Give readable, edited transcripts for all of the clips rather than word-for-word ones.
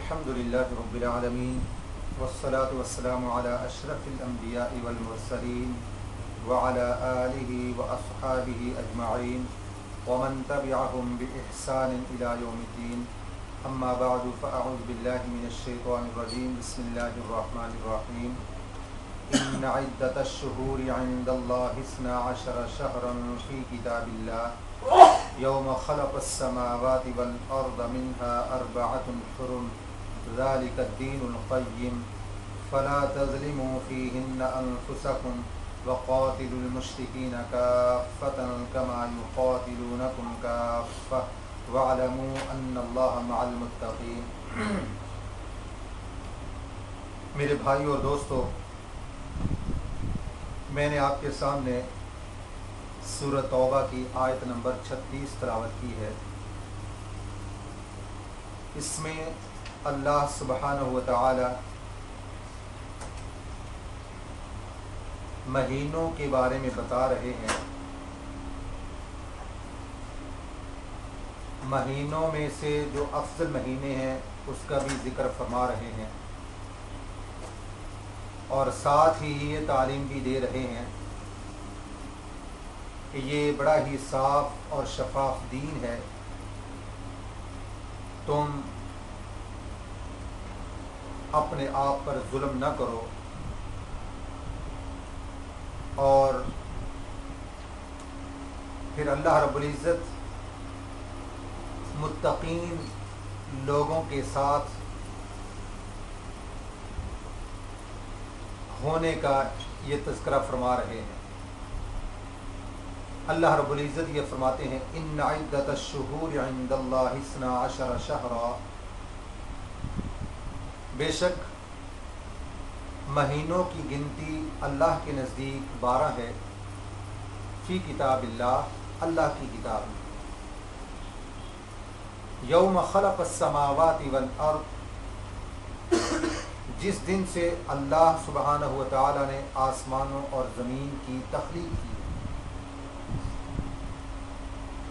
الحمد لله رب العالمين والصلاة والسلام على أشرف الأنبياء والمرسلين وعلى آله وأصحابه أجمعين ومن تبعهم بإحسان إلى يوم الدين. أما بعد فأعوذ بالله من الشيطان الرجيم. بسم الله الرحمن الرحيم. إن عدة الشهور عند الله 12 شهرا في كتاب الله يوم خلق السماوات والأرض منها 4 حرم ذلك الدين القيم فلا تظلموا فيهن أنفسكم وقاتلوا المشركين كافة كما يقاتلونكم كافة واعلموا أن الله مع المتقين. میرے بھائیو اور دوستو، میں نے آپ کے سامنے سورہ توبہ کی آیت نمبر 36 تلاوت کی ہے. اس میں اللہ سبحانہ و تعالی مہینوں کے بارے میں بتا رہے ہیں. مہینوں میں سے جو افضل مہینے ہیں اس کا بھی ذکر فرما رہے ہیں، اور ساتھ ہی یہ تعلیم بھی دے رہے ہیں کہ یہ بڑا ہی صاف اور شفاف دین ہے. تم اپنے آپ پر ظلم نہ کرو اور پھر اللہ رب العزت متقین لوگوں کے ساتھ ہونے کا یہ تذکرہ فرما رہے ہیں. اللہ رب العزت یہ فرماتے ہیں ان عدت الشہور عند اللہ 12 شہرا، بے شک مہینوں کی گنتی اللہ کے نزدیک 12 ہے. فی کتاب اللہ، اللہ کی کتاب میں. یوم خلق السماوات والارض، جس دن سے اللہ سبحانہ و تعالی نے آسمانوں اور زمین کی تخلیق کی.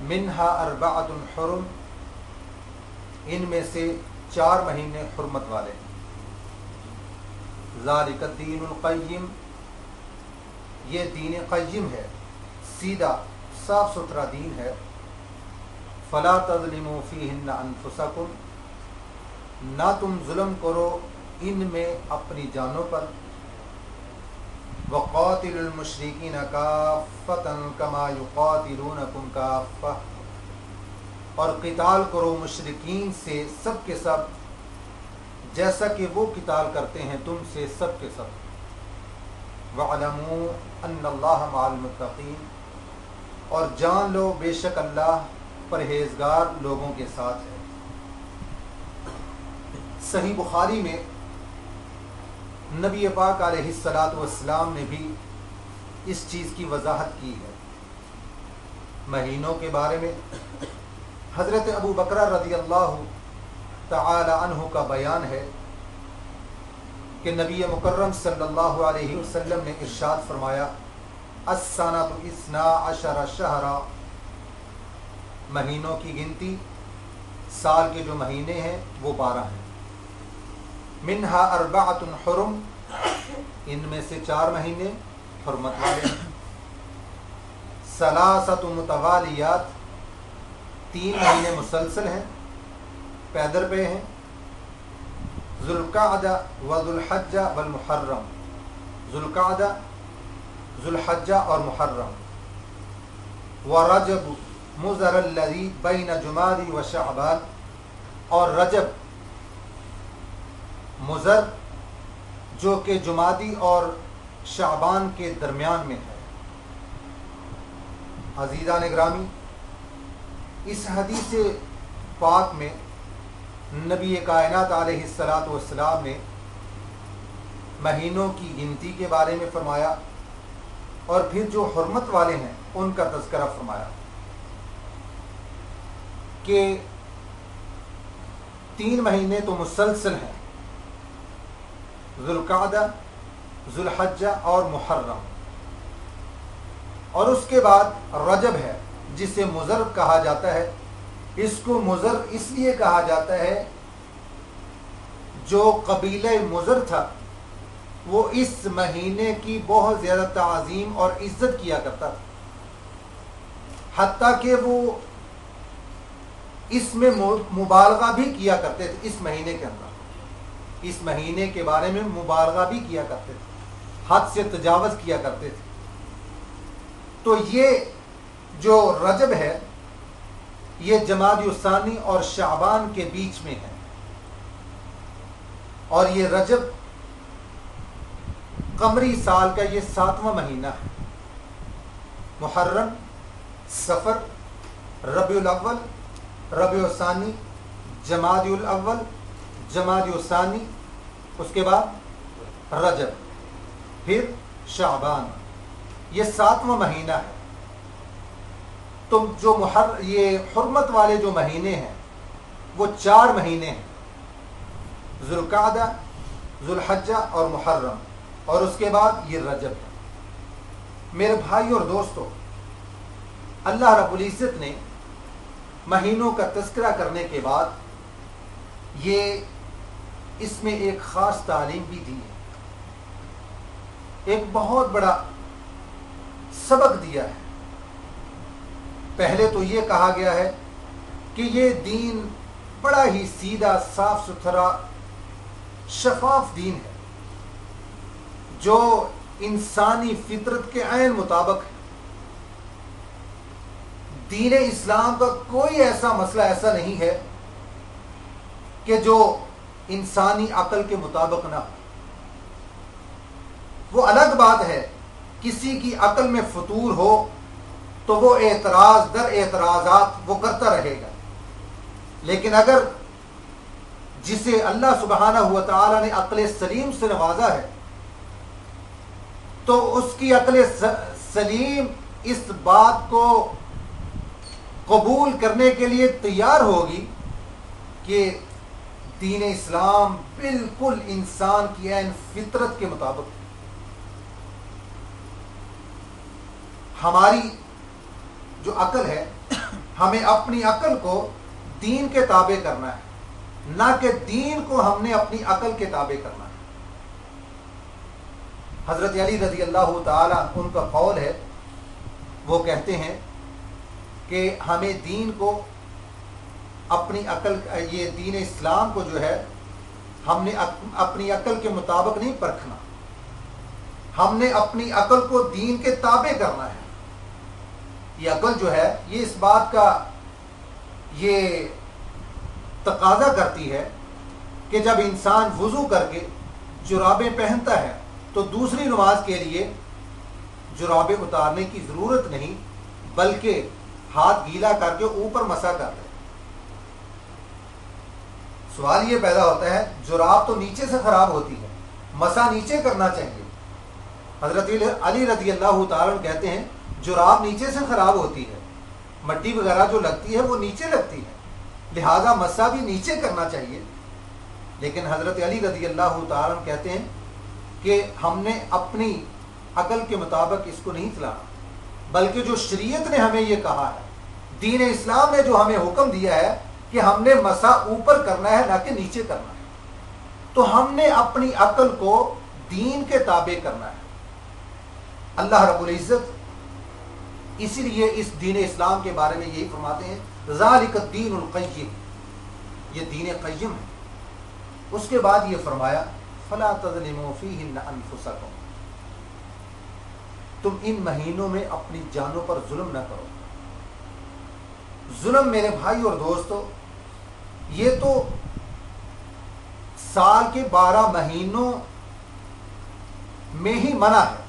منہا 4 حرم، ان میں سے 4 مہینے حرمت والے ہیں. ذالک الدین القیم، یہ دین قیم ہے، سیدھا صاف ستھرا دین ہے. فلا تظلموا فیہن انفسکم، نہ تم ظلم کرو ان میں اپنی جانوں پر. وقاتلوا المشرکین کافۃ کما یقاتلونکم کافۃ، اور قتال کرو مشرکین سے سب کے سب جیسا کہ وہ قتال کرتے ہیں تم سے سب کے سب. وَاعْلَمُوا أَنَّ اللَّهَ مَعَ الْمُتَّقِينَ، اور جان لو بے شک اللہ پرہیزگار لوگوں کے ساتھ ہے. صحیح بخاری میں نبی پاک علیہ الصلاۃ والسلام نے بھی اس چیز کی وضاحت کی ہے. مہینوں کے بارے میں حضرت ابو بکر رضی اللہ تعالی عنہ کا بیان ہے کہ نبی مکرم صلی اللہ علیہ وسلم نے ارشاد فرمایا السنۃ 12 شہرا، مہینوں کی گنتی سال کے جو مہینے ہیں وہ 12 ہیں. منہا 4 حرم، ان میں سے 4 مہینے حرمت والے ہیں. 3 متوالیات، 3 مہینے مسلسل ہیں، پیدر پہ ہیں. ذوالقعدہ وذوالحجہ والمحرم، ذوالقعدہ، ذوالحجہ اور محرم. ورجب مضر الذی بین جمادی و شعبان، اور رجب مضر جو کہ جمادی اور شعبان کے درمیان میں ہے. عزیزان گرامی، اس حدیث پاک میں نبی کائنات علیہ الصلاۃ والسلام نے مہینوں کی گنتی کے بارے میں فرمایا اور پھر جو حرمت والے ہیں ان کا تذکرہ فرمایا کہ 3 مہینے تو مسلسل ہیں، ذوالقعدہ، ذوالحجہ اور محرم. اور اس کے بعد رجب ہے جسے مضر کہا جاتا ہے. اس کو مضر اس لیے کہا جاتا ہے جو قبیلہ مضر تھا وہ اس مہینے کی بہت زیادہ تعظیم اور عزت کیا کرتا تھا، حتیٰ کہ وہ اس میں مبالغہ بھی کیا کرتے تھے۔ اس مہینے کے اندر اس مہینے کے بارے میں مبالغہ بھی کیا کرتے تھے، حد سے تجاوز کیا کرتے تھے۔ تو یہ جو رجب ہے یہ جمادی الثانی اور شعبان کے بیچ میں ہے، اور یہ رجب قمری سال کا یہ 7واں مہینہ ہے۔ محرم، صفر، ربیع الاول، ربیع الثانی، جمادی الاول، جمادی الثانی، اس کے بعد رجب، پھر شعبان، یہ 7واں مہینہ ہے۔ تو جو یہ حرمت والے جو مہینے ہیں وہ 4 مہینے ہیں، ذوالقعدہ، ذوالحجہ اور محرم، اور اس کے بعد یہ رجب ہے۔ میرے بھائی اور دوستو، اللہ رب العزت نے مہینوں کا تذکرہ کرنے کے بعد یہ اس میں ایک خاص تعلیم بھی دی ہے، ایک بہت بڑا سبق دیا ہے۔ پہلے تو یہ کہا گیا ہے کہ یہ دین بڑا ہی سیدھا، صاف ستھرا، شفاف دین ہے جو انسانی فطرت کے عین مطابق ہے۔ دین اسلام کا کوئی ایسا مسئلہ ایسا نہیں ہے کہ جو انسانی عقل کے مطابق نہ ہو۔ وہ الگ بات ہے کسی کی عقل میں فطور ہو تو وہ اعتراض در اعتراضات وہ کرتا رہے گا، لیکن اگر جسے اللہ سبحانہ ہوا تعالیٰ نے عقل سلیم سے نوازا ہے تو اس کی عقل سلیم اس بات کو قبول کرنے کے لیے تیار ہوگی کہ دین اسلام بالکل انسان کی عین فطرت کے مطابق ہے۔ ہماری جو عقل ہے، ہمیں اپنی عقل کو دین کے تابع کرنا ہے، نہ کہ دین کو ہم نے اپنی عقل کے تابع کرنا ہے۔ حضرت علی رضی اللہ تعالی ان کا قول ہے، وہ کہتے ہیں کہ ہمیں دین کو اپنی عقل، یہ دین اسلام کو جو ہے ہم نے اپنی عقل کے مطابق نہیں پرکھنا، ہم نے اپنی عقل کو دین کے تابع کرنا ہے۔ یہ عقل جو ہے یہ اس بات کا یہ تقاضا کرتی ہے کہ جب انسان وضو کر کے جرابیں پہنتا ہے تو دوسری نماز کے لیے جرابیں اتارنے کی ضرورت نہیں، بلکہ ہاتھ گیلا کر کے اوپر مسح کر لے۔ سوال یہ پیدا ہوتا ہے، جراب تو نیچے سے خراب ہوتی ہے، مسح نیچے کرنا چاہیے۔ حضرت علی رضی اللہ تعالیٰ کہتے ہیں جراب نیچے سے خراب ہوتی ہے، مٹی وغیرہ جو لگتی ہے وہ نیچے لگتی ہے، لہذا مسح بھی نیچے کرنا چاہیے۔ لیکن حضرت علی رضی اللہ تعالیٰ کہتے ہیں کہ ہم نے اپنی عقل کے مطابق اس کو نہیں چلانا، بلکہ جو شریعت نے ہمیں یہ کہا ہے، دین اسلام نے جو ہمیں حکم دیا ہے کہ ہم نے مسح اوپر کرنا ہے نہ کہ نیچے کرنا ہے، تو ہم نے اپنی عقل کو دین کے تابع کرنا ہے۔ اللہ رب العزت اسی لیے اس دین اسلام کے بارے میں یہی فرماتے ہیں، ذالک الدین القیم، یہ دین قیم ہے۔ اس کے بعد یہ فرمایا، فلا تظلموا فیہن انفسکم، تم ان مہینوں میں اپنی جانوں پر ظلم نہ کرو۔ ظلم میرے بھائی اور دوستو، یہ تو سال کے 12 مہینوں میں ہی منع ہے۔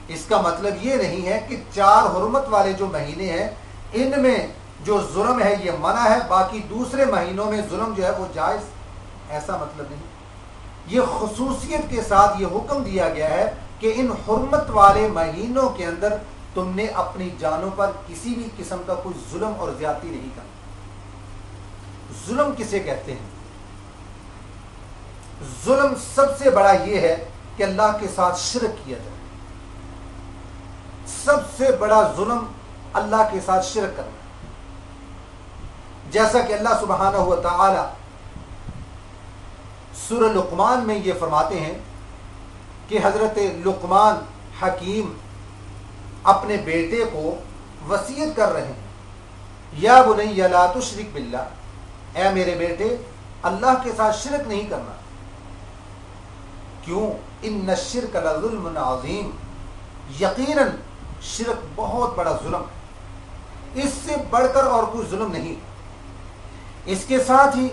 اس کا مطلب یہ نہیں ہے کہ 4 حرمت والے جو مہینے ہیں ان میں جو ظلم ہے یہ منع ہے، باقی دوسرے مہینوں میں ظلم جو ہے وہ جائز، ایسا مطلب نہیں۔ یہ خصوصیت کے ساتھ یہ حکم دیا گیا ہے کہ ان حرمت والے مہینوں کے اندر تم نے اپنی جانوں پر کسی بھی قسم کا کوئی ظلم اور زیادتی نہیں کرنا۔ ظلم کسے کہتے ہیں؟ ظلم سب سے بڑا یہ ہے کہ اللہ کے ساتھ شرک کیا جائے۔ سب سے بڑا ظلم اللہ کے ساتھ شرک کرنا ہے۔ جیسا کہ اللہ سبحانہ و تعالی سورہ لقمان میں یہ فرماتے ہیں کہ حضرت لقمان حکیم اپنے بیٹے کو وصیت کر رہے ہیں، یا بنی لا تشرک باللہ، اے میرے بیٹے اللہ کے ساتھ شرک نہیں کرنا۔ کیوں؟ ان الشرک لظلم عظیم، یقیناً شرک بہت بڑا ظلم ہے، اس سے بڑھ کر اور کوئی ظلم نہیں۔ اس کے ساتھ ہی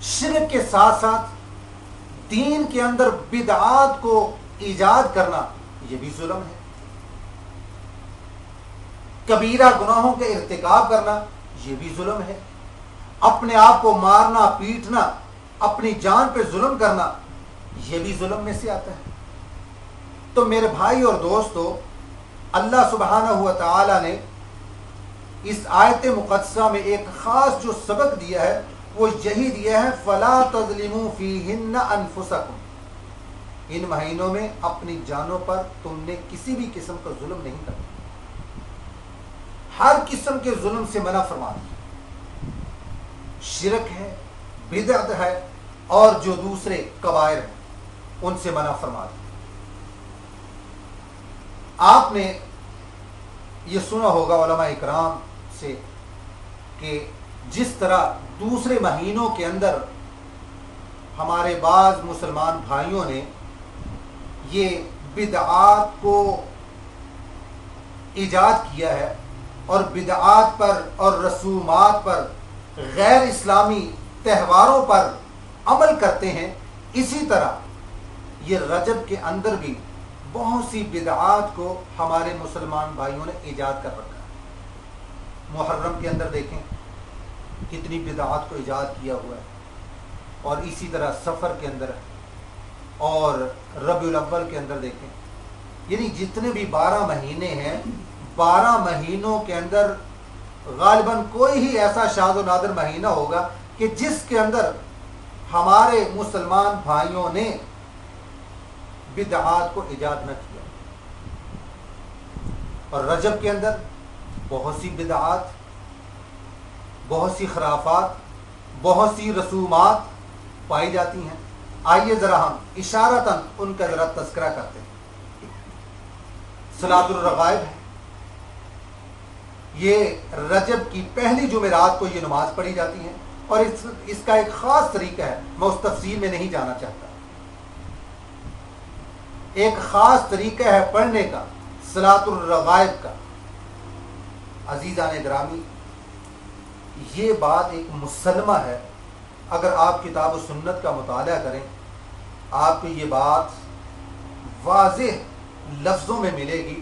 شرک کے ساتھ ساتھ دین کے اندر بدعات کو ایجاد کرنا یہ بھی ظلم ہے۔ کبیرہ گناہوں کے ارتکاب کرنا یہ بھی ظلم ہے۔ اپنے آپ کو مارنا پیٹنا، اپنی جان پہ ظلم کرنا یہ بھی ظلم میں سے آتا ہے۔ تو میرے بھائی اور دوستو، اللہ سبحانہ و تعالی نے اس آیت مقدسہ میں ایک خاص جو سبق دیا ہے وہ یہی دیا ہے، فَلَا تَظْلِمُوا فِيهِنَّ أَنفُسَكُمْ، ان مہینوں میں اپنی جانوں پر تم نے کسی بھی قسم کا ظلم نہیں کرنا۔ ہر قسم کے ظلم سے منع فرما دیا، شرک ہے، بدعت ہے، اور جو دوسرے کبائر ہیں ان سے منع فرما دیا۔ آپ نے یہ سنا ہوگا علماء اکرام سے کہ جس طرح دوسرے مہینوں کے اندر ہمارے بعض مسلمان بھائیوں نے یہ بدعات کو ایجاد کیا ہے اور بدعات پر اور رسومات پر، غیر اسلامی تہواروں پر عمل کرتے ہیں، اسی طرح یہ رجب کے اندر بھی بہت سی بدعات کو ہمارے مسلمان بھائیوں نے ایجاد کر رکھا ہے۔ محرم کے اندر دیکھیں کتنی بدعات کو ایجاد کیا ہوا ہے، اور اسی طرح سفر کے اندر اور ربیع الاول کے اندر دیکھیں، یعنی جتنے بھی 12 مہینے ہیں، 12 مہینوں کے اندر غالباً کوئی ہی ایسا شاذ و نادر مہینہ ہوگا کہ جس کے اندر ہمارے مسلمان بھائیوں نے بدعات کو ایجاد نہ کیا۔ اور رجب کے اندر بہت سی بدعات، بہت سی خرافات، بہت سی رسومات پائی جاتی ہیں۔ آئیے ذرا ہم اشارتاً ان کا ذرا تذکرہ کرتے ہیں۔ صلاۃ الرغائب ہے، یہ رجب کی پہلی جمعرات کو یہ نماز پڑھی جاتی ہے، اور اس کا ایک خاص طریقہ ہے، میں اس تفصیل میں نہیں جانا چاہتا۔ ایک خاص طریقہ ہے پڑھنے کا صلاۃ الرغائب کا۔ عزیزان گرامی، یہ بات ایک مسلمہ ہے، اگر آپ کتاب و سنت کا مطالعہ کریں آپ کو یہ بات واضح لفظوں میں ملے گی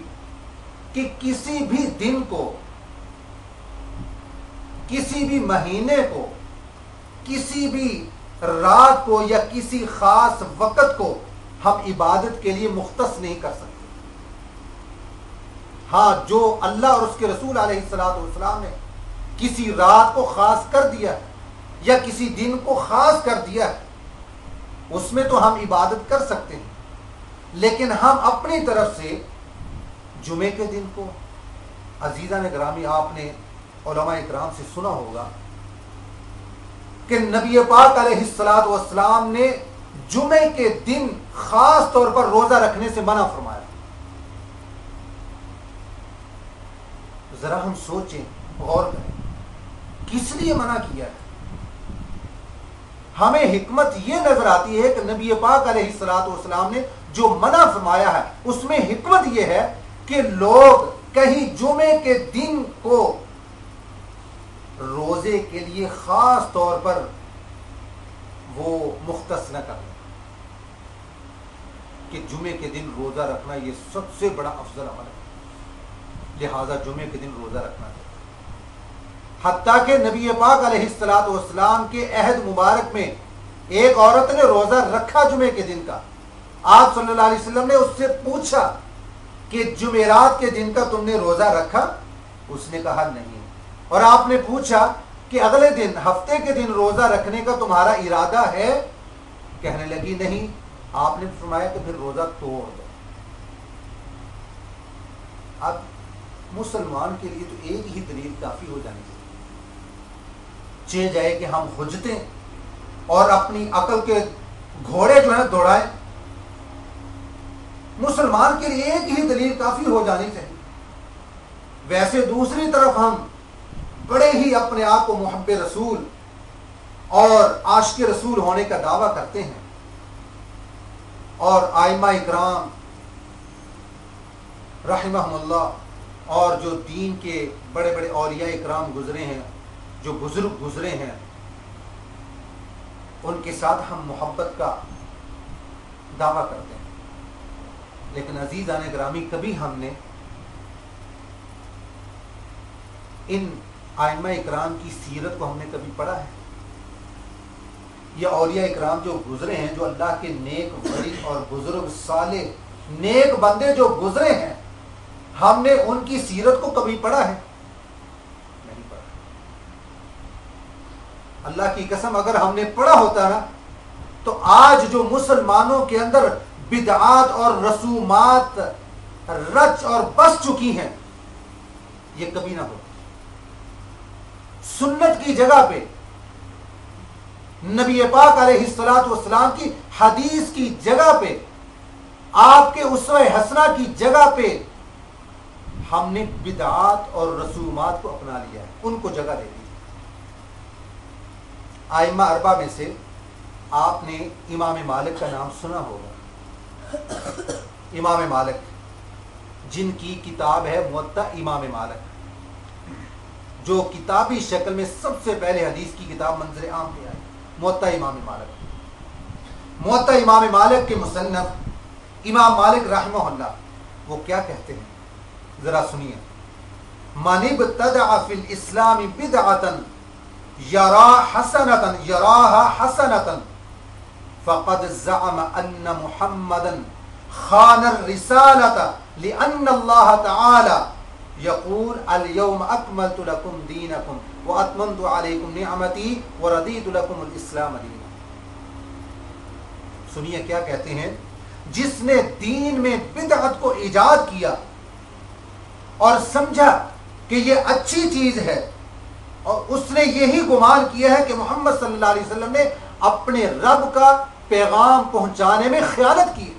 کہ کسی بھی دن کو، کسی بھی مہینے کو، کسی بھی رات کو یا کسی خاص وقت کو ہم عبادت کے لیے مختص نہیں کر سکتے۔ ہاں، جو اللہ اور اس کے رسول علیہ الصلوۃ والسلام نے کسی رات کو خاص کر دیا ہے یا کسی دن کو خاص کر دیا ہے، اس میں تو ہم عبادت کر سکتے ہیں، لیکن ہم اپنی طرف سے جمعے کے دن کو، عزیزان گرامی، آپ نے علماء اکرام سے سنا ہوگا کہ نبی پاک علیہ الصلوۃ والسلام نے جمعے کے دن خاص طور پر روزہ رکھنے سے منع فرمایا۔ ذرا ہم سوچیں، غور کریں، کس لیے منع کیا ہے؟ ہمیں حکمت یہ نظر آتی ہے کہ نبی پاک علیہ الصلوۃ والسلام نے جو منع فرمایا ہے اس میں حکمت یہ ہے کہ لوگ کہیں جمعے کے دن کو روزے کے لیے خاص طور پر وہ مختص نہ کریں، کہ جمعے کے دن روزہ رکھنا یہ سب سے بڑا افضل عمل ہے، لہذا جمعے کے دن روزہ رکھنا چاہیے۔ حتیٰ کہ نبی پاک علیہ الصلوۃ والسلام کے عہد مبارک میں ایک عورت نے روزہ رکھا جمعے کے دن کا، آپ صلی اللہ علیہ وسلم نے اس سے پوچھا کہ جمعرات کے دن کا تم نے روزہ رکھا؟ اس نے کہا نہیں، اور آپ نے پوچھا کہ اگلے دن ہفتے کے دن روزہ رکھنے کا تمہارا ارادہ ہے؟ کہنے لگی نہیں۔ آپ نے فرمایا کہ پھر روزہ توڑ دو۔ اب مسلمان کے لیے تو ایک ہی دلیل کافی ہو جانی چاہیے، جائے کہ ہم حجتیں اور اپنی عقل کے گھوڑے جو ہیں دوڑائیں. مسلمان کے لیے ایک ہی دلیل کافی ہو جانی چاہیے. ویسے دوسری طرف ہم بڑے ہی اپنے آپ کو محب رسول اور عاشق رسول ہونے کا دعویٰ کرتے ہیں, اور ائمہ اکرام رحمہم اللہ اور جو دین کے بڑے بڑے اولیاء اکرام گزرے ہیں, جو بزرگ گزرے ہیں, ان کے ساتھ ہم محبت کا دعویٰ کرتے ہیں. لیکن عزیزان گرامی, کبھی ہم نے ان ائمہ اکرام کی سیرت کو ہم نے کبھی پڑھا ہے؟ یہ اولیاء اکرام جو گزرے ہیں, جو اللہ کے نیک ولی اور بزرگ صالح نیک بندے جو گزرے ہیں, ہم نے ان کی سیرت کو کبھی پڑھا ہے؟ نہیں پڑھا. اللہ کی قسم اگر ہم نے پڑھا ہوتا نا, تو آج جو مسلمانوں کے اندر بدعات اور رسومات رچ اور بس چکی ہیں, یہ کبھی نہ ہو. سنت کی جگہ پہ, نبی پاک علیہ الصلوۃ والسلام کی حدیث کی جگہ پہ, آپ کے اسوہ حسنہ کی جگہ پہ ہم نے بدعات اور رسومات کو اپنا لیا ہے, ان کو جگہ دے دی. ائمہ اربعہ میں سے آپ نے امام مالک کا نام سنا ہوگا. امام مالک, جن کی کتاب ہے موطا امام مالک, جو کتابی شکل میں سب سے پہلے حدیث کی کتاب منظر عام پہ آئی, موطا امام مالک. موطا امام مالک کے مصنف امام مالک رحمہ اللہ, وہ کیا کہتے ہیں ذرا سنیے. من ابتدع فی الاسلام بدعۃ یراها حسنۃ فقد زعم ان محمدا خان الرسالۃ لان اللہ تعالی یقول اليوم اکملت لکم دینکم واتممت علیکم نعمتی ورضیت لکم الاسلام دینا. سنیے کیا کہتے ہیں. جس نے دین میں بدعت کو ایجاد کیا اور سمجھا کہ یہ اچھی چیز ہے, اور اس نے یہی گمان کیا ہے کہ محمد صلی اللہ علیہ وسلم نے اپنے رب کا پیغام پہنچانے میں خیانت کی.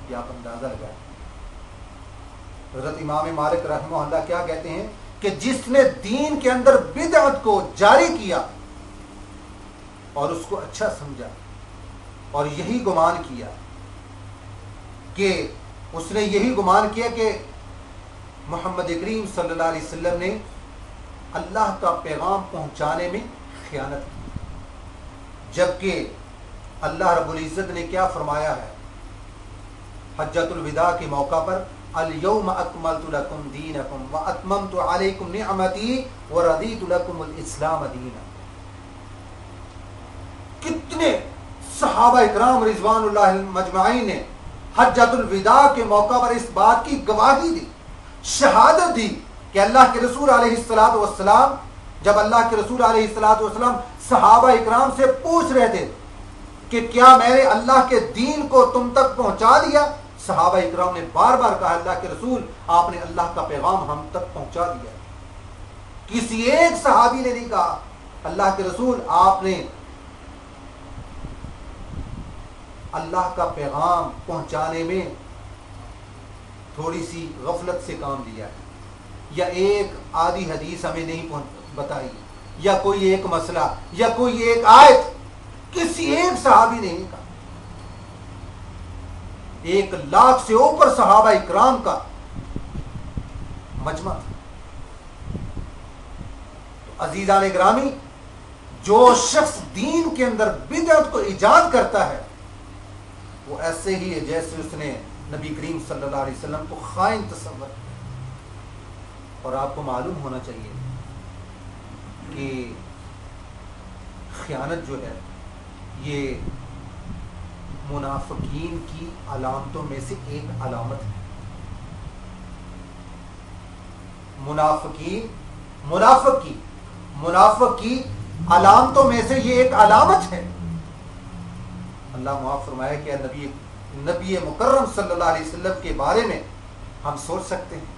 کیا آپ اندازہ لگائیں. حضرت امام مالک رحمہ اللہ کیا کہتے ہیں کہ جس نے دین کے اندر بدعت کو جاری کیا اور اس کو اچھا سمجھا اور یہی گمان کیا کہ اس نے یہی گمان کیا کہ محمد کریم صلی اللہ علیہ وسلم نے اللہ کا پیغام پہنچانے میں خیانت کی, جبکہ اللہ رب العزت نے کیا فرمایا ہے حجۃ الوداع کے موقع پر, الیوم اکملت لکم دینکم واتممت علیکم نعمتی ورضیت لکم الاسلام دینا. کتنے صحابہ اکرام رضوان اللہ مجمعین نے حجۃ الوداع کے موقع پر اس بات کی گواہی دی, شہادت دی کہ اللہ کے رسول علیہ الصلوۃ والسلام, جب اللہ کے رسول علیہ الصلوۃ والسلام صحابہ اکرام سے پوچھ رہے تھے کہ کیا میں نے اللہ کے دین کو تم تک پہنچا دیا, صحابہ اکرام نے بار بار کہا اللہ کے رسول آپ نے اللہ کا پیغام ہم تک پہنچا دیا. کسی ایک صحابی نے نہیں کہا اللہ کے رسول آپ نے اللہ کا پیغام پہنچانے میں تھوڑی سی غفلت سے کام لیا ہے, یا ایک آدھی حدیث ہمیں نہیں بتائی, یا کوئی ایک مسئلہ, یا کوئی ایک آیت. کسی ایک صحابی نے نہیں کہا. 1,00,000 سے اوپر صحابہ اکرام کا مجمع. عزیزان گرامی, جو شخص دین کے اندر بدعت کو ایجاد کرتا ہے وہ ایسے ہی ہے جیسے اس نے نبی کریم صلی اللہ علیہ وسلم کو خائن تصور کیا. اور آپ کو معلوم ہونا چاہیے کہ خیانت جو ہے یہ منافقین کی علامتوں میں سے ایک علامت ہے. منافق کی علامتوں میں سے یہ ایک علامت ہے. اللہ معاف فرمائے کہ نبی مکرم صلی اللہ علیہ وسلم کے بارے میں ہم سوچ سکتے ہیں,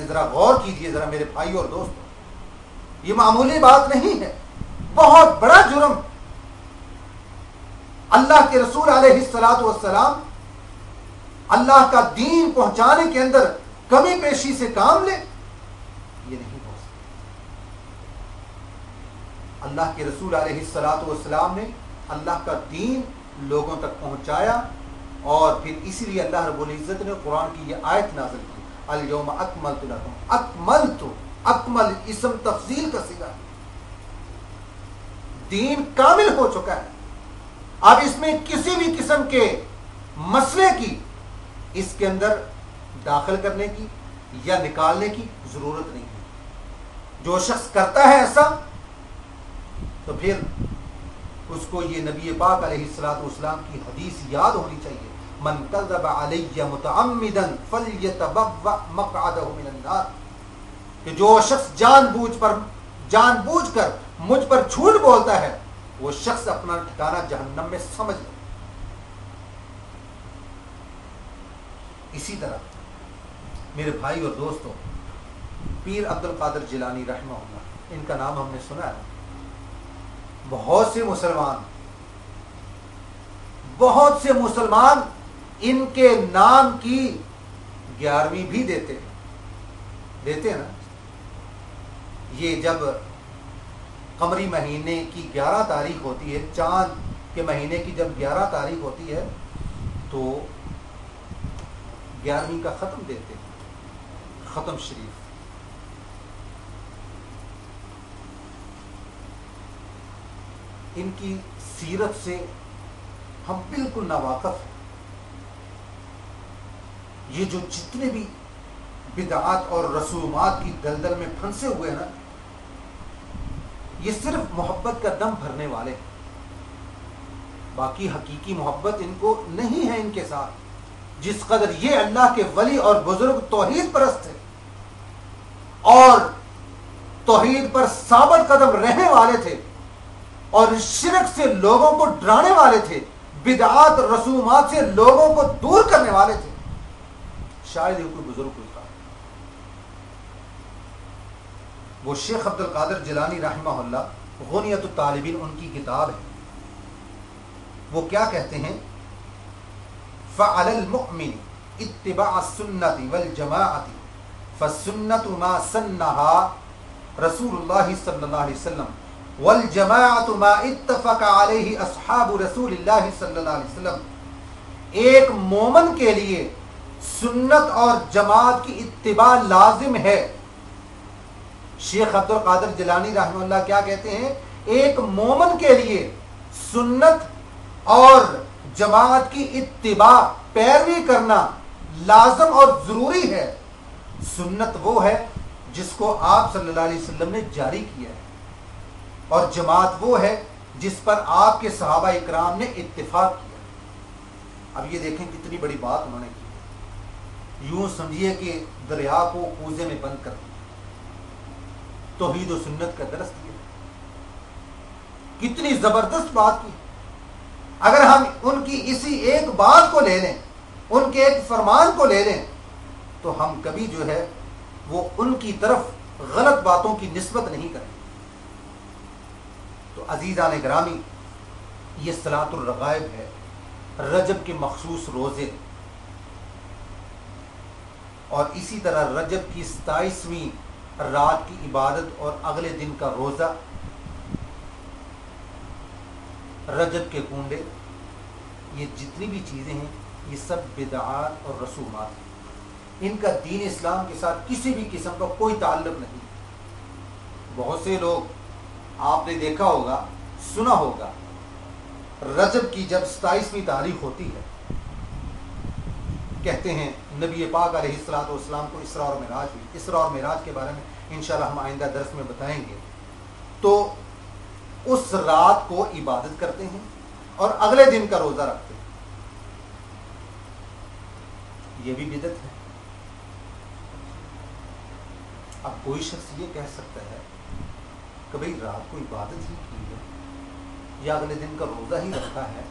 ذرا غور کیجئے ذرا میرے بھائی اور دوستوں, یہ معمولی بات نہیں ہے. بہت بڑا جرم اللہ کے رسول علیہ الصلوۃ والسلام اللہ کا دین پہنچانے کے اندر کمی پیشی سے کام لے، یہ نہیں ہو سکتا۔ اللہ کے رسول علیہ الصلوۃ والسلام نے اللہ کا دین لوگوں تک پہنچایا، اور پھر اسی لیے اللہ رب العزت نے قرآن کی یہ آیت نازل کی، الیوم اکملت لکم، اکملت، اکمل اسم تفضیل کا صیغہ، دین کامل ہو چکا ہے، اب اس میں کسی بھی قسم کے مسئلے کی اس کے اندر داخل کرنے کی یا نکالنے کی ضرورت نہیں ہے۔ جو شخص کرتا ہے ایسا تو پھر اس کو یہ نبی پاک علیہ الصلوۃ والسلام کی حدیث یاد ہونی چاہیے، من کذب علی متعمدا فلیتبوأ مقعدہ من النار، کہ جو شخص جان بوجھ کر مجھ پر جھوٹ بولتا ہے وہ شخص اپنا ٹھکانہ جہنم میں سمجھ لے۔ اسی طرح میرے بھائی اور دوستوں، پیر عبد القادر جیلانی رحمہ اللہ، ان کا نام ہم نے سنا ہے، بہت سے مسلمان ان کے نام کی 11ویں بھی دیتے ہیں نا۔ یہ جب قمری مہینے کی 11 تاریخ ہوتی ہے، چاند کے مہینے کی جب 11 تاریخ ہوتی ہے تو 11ویں کا ختم دیتے ہیں، ختم شریف۔ ان کی سیرت سے ہم بالکل ناواقف ہیں۔ یہ جو جتنے بھی بدعات اور رسومات کی دلدل میں پھنسے ہوئے ہیں نا، یہ صرف محبت کا دم بھرنے والے ہیں، باقی حقیقی محبت ان کو نہیں ہے ان کے ساتھ۔ جس قدر یہ اللہ کے ولی اور بزرگ توحید پرست تھے اور توحید پر ثابت قدم رہنے والے تھے اور شرک سے لوگوں کو ڈرانے والے تھے، بدعات رسومات سے لوگوں کو دور کرنے والے تھے، شاید یہ کوئی بزرگ کوئی تھا۔ وہ شیخ عبد القادر جیلانی رحمہ اللہ، غنیۃ الطالبین ان کی کتاب ہے، وہ کیا کہتے ہیں؟ فعلی المؤمن اتباع السنۃ والجماعۃ فالسنۃ ما سنها رسول اللہ صلی اللہ علیہ وسلم والجماعۃ ما اتفق علیہ اصحاب رسول اللہ صلی اللہ علیہ وسلم۔ ایک مومن کے لیے سنت اور جماعت کی اتباع لازم ہے۔ شیخ عبد القادر جیلانی رحمہ اللہ کیا کہتے ہیں؟ ایک مومن کے لیے سنت اور جماعت کی اتباع، پیروی کرنا لازم اور ضروری ہے۔ سنت وہ ہے جس کو آپ صلی اللہ علیہ وسلم نے جاری کیا ہے، اور جماعت وہ ہے جس پر آپ کے صحابہ اکرام نے اتفاق کیا۔ اب یہ دیکھیں کتنی بڑی بات انہوں نے کی، یوں سمجھیے کہ دریا کو کوزے میں بند کر دیا، توحید و سنت کا درس دیا، کتنی زبردست بات کی۔ اگر ہم ان کی اسی ایک بات کو لے لیں، ان کے ایک فرمان کو لے لیں، تو ہم کبھی جو ہے وہ ان کی طرف غلط باتوں کی نسبت نہیں کریں۔ تو عزیزان گرامی، یہ صلاۃ الرغائب ہے، رجب کے مخصوص روزے، اور اسی طرح رجب کی 27ویں رات کی عبادت اور اگلے دن کا روزہ، رجب کے کنڈے، یہ جتنی بھی چیزیں ہیں یہ سب بدعات اور رسومات ہیں، ان کا دین اسلام کے ساتھ کسی بھی قسم کا کوئی تعلق نہیں۔ بہت سے لوگ آپ نے دیکھا ہوگا، سنا ہوگا، رجب کی جب 27ویں تاریخ ہوتی ہے کہتے ہیں نبی پاک علیہ الصلوۃ والسلام کو اسراء اور معراج ہوئی۔ اسراء اور معراج کے بارے میں انشاءاللہ ہم آئندہ درس میں بتائیں گے۔ تو اس رات کو عبادت کرتے ہیں اور اگلے دن کا روزہ رکھتے ہیں، یہ بھی بدعت ہے۔ اب کوئی شخص یہ کہہ سکتا ہے کہ بھئی رات کو عبادت ہی کی ہے یا اگلے دن کا روزہ ہی رکھا ہے،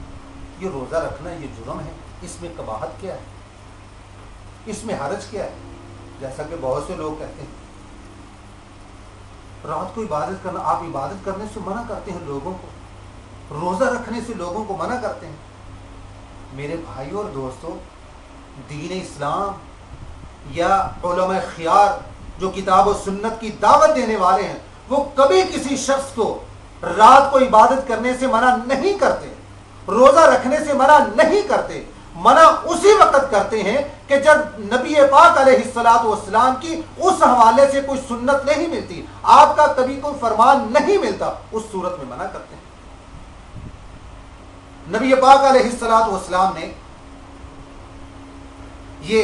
یہ روزہ رکھنا یہ جرم ہے، اس میں قباحت کیا ہے، اس میں حرج کیا ہے؟ جیسا کہ بہت سے لوگ کہتے ہیں۔ رات کو عبادت کرنا، آپ عبادت کرنے سے منع کرتے ہیں لوگوں کو، روزہ رکھنے سے لوگوں کو منع کرتے ہیں۔ میرے بھائیوں اور دوستوں، دین اسلام یا علماء خیار جو کتاب و سنت کی دعوت دینے والے ہیں، وہ کبھی کسی شخص کو رات کو عبادت کرنے سے منع نہیں کرتے، روزہ رکھنے سے منع نہیں کرتے۔ منع اسی وقت کرتے ہیں کہ جب نبی پاک علیہ الصلوۃ والسلام کی اس حوالے سے کوئی سنت نہیں ملتی، آپ کا کبھی کوئی فرمان نہیں ملتا، اس صورت میں منع کرتے ہیں۔ نبی پاک علیہ الصلوۃ والسلام نے یہ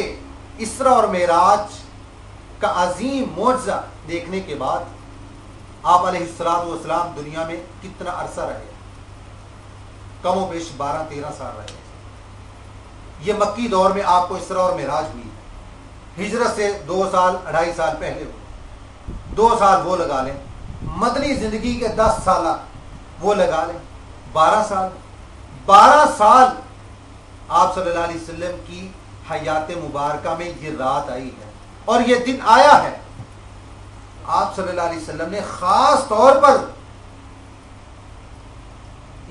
اسرا اور معراج کا عظیم معجزہ دیکھنے کے بعد آپ علیہ الصلوۃ والسلام دنیا میں کتنا عرصہ رہے؟ کم و بیش 12-13 سال رہے۔ یہ مکی دور میں آپ کو اسرا اور معراج ہوئی، ہجرت سے 2 سال 2.5 سال پہلے ہوئی، 2 سال وہ لگا لیں، مدنی زندگی کے 10 سال وہ لگا لیں، 12 سال آپ صلی اللہ علیہ وسلم کی حیات مبارکہ میں یہ رات آئی ہے اور یہ دن آیا ہے۔ آپ صلی اللہ علیہ وسلم نے خاص طور پر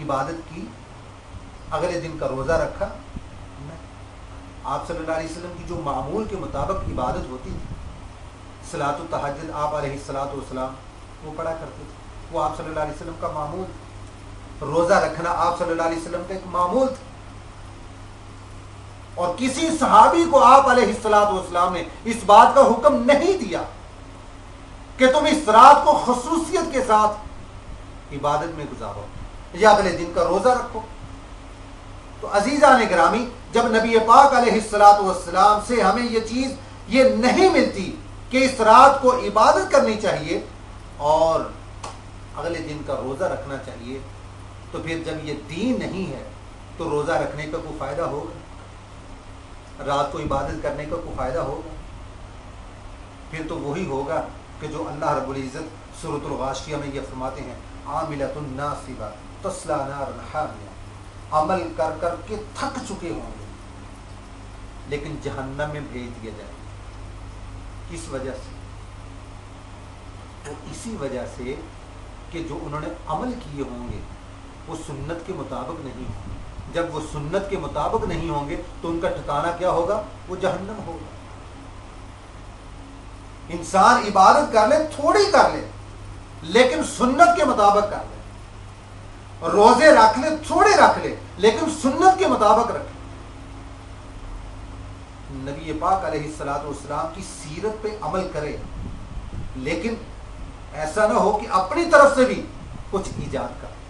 عبادت کی، اگلے دن کا روزہ رکھا نہیں۔ آپ صلی اللہ علیہ وسلم کی جو معمول کے مطابق عبادت ہوتی تھی، صلاۃ التہجد آپ علیہ الصلوۃ والسلام وہ پڑھا کرتے تھے، وہ آپ صلی اللہ علیہ وسلم کا معمول تھا۔ روزہ رکھنا آپ صلی اللہ علیہ وسلم کا ایک معمول تھا، اور کسی صحابی کو آپ علیہ الصلوۃ والسلام نے اس بات کا حکم نہیں دیا کہ تم اس رات کو خصوصیت کے ساتھ عبادت میں گزارو یا اگلے دن کا روزہ رکھو۔ تو عزیزان گرامی، جب نبی پاک علیہ الصلوۃ والسلام سے ہمیں یہ چیز یہ نہیں ملتی کہ اس رات کو عبادت کرنی چاہیے اور اگلے دن کا روزہ رکھنا چاہیے، تو پھر جب یہ دین نہیں ہے تو روزہ رکھنے کا کوئی فائدہ ہوگا؟ رات کو عبادت کرنے کا کوئی فائدہ ہوگا؟ پھر تو وہی ہوگا کہ جو اللہ رب العزت سورۃ الغاشیہ میں یہ فرماتے ہیں، عاملۃ ناصبہ تصلی نارا حامیہ، عمل کر کر کے تھک چکے ہوں گے لیکن جہنم میں بھیج دیا جائے گا۔ کس وجہ سے؟ تو اسی وجہ سے کہ جو انہوں نے عمل کیے ہوں گے وہ سنت کے مطابق نہیں ہوں گے۔ جب وہ سنت کے مطابق نہیں ہوں گے تو ان کا ٹھکانہ کیا ہوگا؟ وہ جہنم ہوگا۔ انسان عبادت کر لے، تھوڑی کر لے لیکن سنت کے مطابق کر لے، روزے رکھ لے، تھوڑے رکھ لے لیکن سنت کے مطابق رکھے۔ نبی پاک علیہ الصلوۃ والسلام کی سیرت پہ عمل کرے، لیکن ایسا نہ ہو کہ اپنی طرف سے بھی کچھ ایجاد کرے۔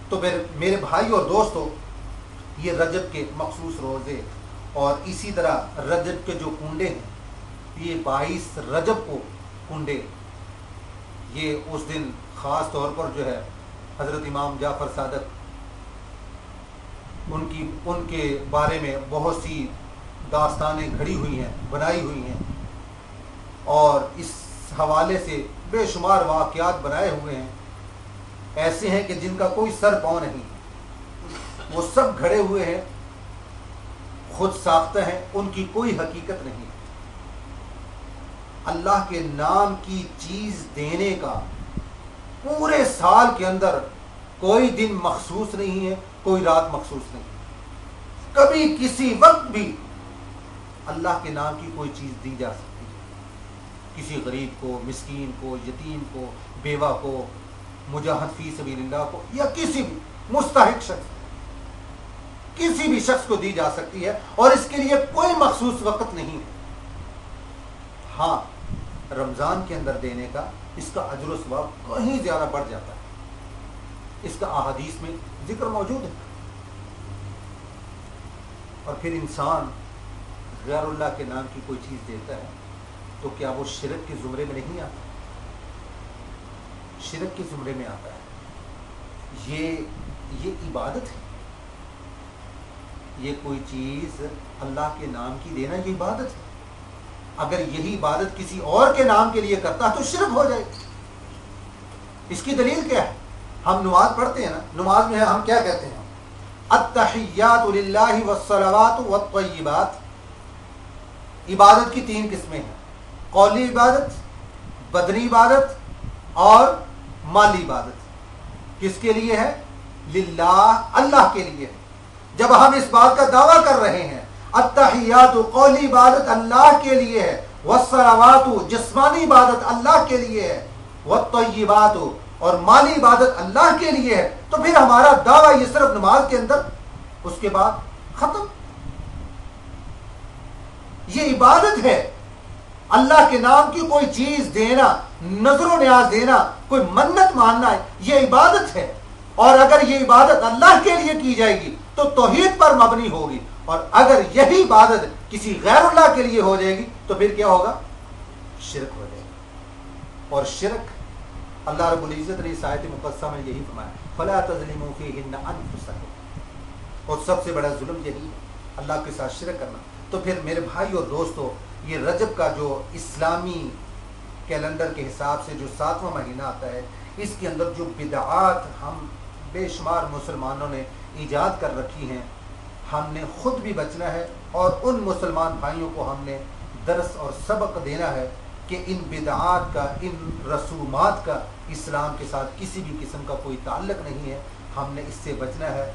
تو میرے بھائی اور دوستو، یہ رجب کے مخصوص روزے اور اسی طرح رجب کے جو کنڈے ہیں، یہ 22 رجب کو کنڈے، یہ اس دن خاص طور پر جو ہے حضرت امام جعفر صادق ان کے بارے میں بہت سی داستانیں گھڑی ہوئی ہیں، بنائی ہوئی ہیں، اور اس حوالے سے بے شمار واقعات بنائے ہوئے ہیں، ایسے ہیں کہ جن کا کوئی سر پاؤں نہیں، وہ سب گھڑے ہوئے ہیں، خود ساختہ ہیں، ان کی کوئی حقیقت نہیں۔ اللہ کے نام کی چیز دینے کا پورے سال کے اندر کوئی دن مخصوص نہیں ہے، کوئی رات مخصوص نہیں، کبھی کسی وقت بھی اللہ کے نام کی کوئی چیز دی جا سکتی ہے، کسی غریب کو، مسکین کو، یتیم کو، بیوہ کو، مجاہد فی سبیل اللہ کو، یا کسی بھی مستحق شخص، کسی بھی شخص کو دی جا سکتی ہے، اور اس کے لیے کوئی مخصوص وقت نہیں ہے۔ ہاں، رمضان کے اندر دینے کا اس کا اجر و ثواب کہیں زیادہ بڑھ جاتا ہے، اس کا احادیث میں ذکر موجود ہے۔ اور پھر انسان غیر اللہ کے نام کی کوئی چیز دیتا ہے تو کیا وہ شرک کے زمرے میں نہیں آتا؟ شرک کے زمرے میں آتا ہے۔ یہ عبادت ہے، یہ کوئی چیز اللہ کے نام کی دینا، یہ عبادت ہے۔ اگر یہی عبادت کسی اور کے نام کے لیے کرتا تو شرک ہو جائے۔ اس کی دلیل کیا ہے؟ ہم نماز پڑھتے ہیں نا، نماز میں ہم کیا کہتے ہیں؟ التحیات للہ والصلوات والطیبات۔ عبادت کی 3 قسمیں ہیں: قولی عبادت، بدنی عبادت اور مالی عبادت کس کے لیے ہے؟ للہ، اللہ کے لیے ہے۔ جب ہم اس بات کا دعویٰ کر رہے ہیں التحیات قولی عبادت اللہ کے لیے ہے، والصلوات جسمانی عبادت اللہ کے لیے ہے، والطیبات اور مالی عبادت اللہ کے لیے ہے، تو پھر ہمارا دعویٰ یہ صرف نماز کے اندر، اس کے بعد ختم۔ یہ عبادت ہے، اللہ کے نام کی کوئی چیز دینا، نظر و نیاز دینا، کوئی منت ماننا ہے، یہ عبادت ہے۔ اور اگر یہ عبادت اللہ کے لیے کی جائے گی تو توحید پر مبنی ہوگی، اور اگر یہی عبادت کسی غیر اللہ کے لیے ہو جائے گی تو پھر کیا ہوگا؟ شرک ہو جائے گا۔ اور شرک اللہ رب العزت نے اس آیت مقدسہ میں یہی فرمایا فَلَا تَظْلِمُوا فِيهِنَّ أَنفُسَكُمْ، اور سب سے بڑا ظلم یہی ہے اللہ کے ساتھ شرک کرنا۔ تو پھر میرے بھائی اور دوستو، یہ رجب کا جو اسلامی کیلنڈر کے حساب سے جو 7واں مہینہ آتا ہے، اس کے اندر جو بدعات ہم بے شمار مسلمانوں نے ایجاد کر رکھی ہیں، ہم نے خود بھی بچنا ہے اور ان مسلمان بھائیوں کو ہم نے درس اور سبق دینا ہے کہ ان بدعات کا، ان رسومات کا اسلام کے ساتھ کسی بھی قسم کا کوئی تعلق نہیں ہے۔ ہم نے اس سے بچنا ہے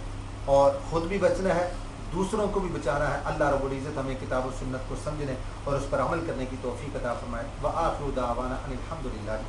اور خود بھی بچنا ہے، دوسروں کو بھی بچانا ہے۔ اللہ رب العزت ہمیں کتاب و سنت کو سمجھنے اور اس پر عمل کرنے کی توفیق عطا فرمائے۔ وآخر دعوانا ان الحمد للہ۔